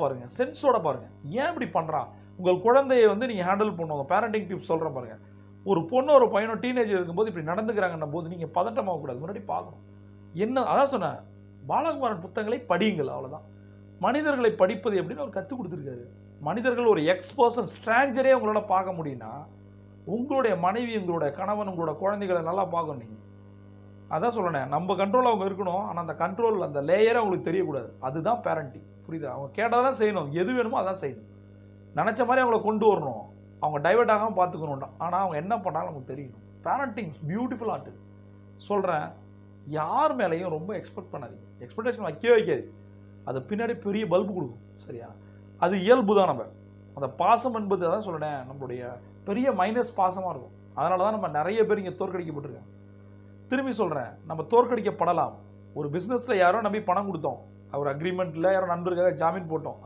பாருங்க. சென்ஸோட பாருங்க. ஏன் இப்படி பண்றான்? உங்கள் குழந்தையை வந்து நீங்க ஹேண்டில் பண்ணுங்க. பேரண்டிங் டிப்ஸ் சொல்றேன் பாருங்க. ஒரு பொண்ணோ ஒரு பையனோ டீனேஜர் இருக்கும்போது இப்படி நடந்துக்கிறாங்கன்னும் போது நீங்க பதட்டமாக கூடாது. முன்னாடி பார்க்கணும். என்ன அதான் சொன்னேன். பாலகுமாரன் புத்தகங்களை படியுங்கள் அவ்வளவுதான். மனிதர்களை படிப்பது எப்படின்னு அவர் கற்றுக் கொடுத்துருக்காரு. மனிதர்கள் ஒரு எக்ஸ் பர்சன் ஸ்ட்ரேஞ்சரே உங்களோட பார்க்க முடியும்னா உங்களுடைய மனைவி, உங்களுடைய கணவன், உங்களோட குழந்தைகளை நல்லா பார்க்கணும் நீங்க. அதான் சொல்லணேன். நம்ம கண்ட்ரோல் அவங்க இருக்கணும். ஆனால் அந்த கண்ட்ரோல் அந்த லேயரை அவங்களுக்கு தெரியக்கூடாது. அதுதான் பேரண்டிங். புரியுதா? அவங்க கேட்டதான் செய்யணும். எது வேணுமோ அதான் செய்யணும். நினச்ச மாதிரி அவங்கள கொண்டு வரணும். அவங்க டைவர்ட் ஆகாமல் பார்த்துக்கணும். ஆனால் அவங்க என்ன பண்ணாலும் நமக்கு தெரியணும். Parenting beautiful art. சொல்கிறேன், யார் மேலேயும் ரொம்ப எக்ஸ்பெக்ட் பண்ணாதீங்க. எக்ஸ்பெக்டேஷன் வைக்கவே வைக்காது. அது பின்னாடி பெரிய பல்பு கொடுக்கும். சரியா? அது இயல்பு தான். நம்ம அந்த பாசம் என்பது அதான் சொல்கிறேன், நம்மளுடைய பெரிய மைனஸ் பாசமாக இருக்கும். அதனால தான் நம்ம நிறைய பேர் இங்கே தோற்கடிக்கப்பட்டிருக்காங்க. திரும்பி சொல்கிறேன், நம்ம தோற்கடிக்கப்படலாம். ஒரு பிஸ்னஸில் யாரோ நம்பி பணம் கொடுத்தோம். அவர் அக்ரிமெண்ட்டில் யாரோ நண்பருக்காக ஜாமீன் போட்டோம்.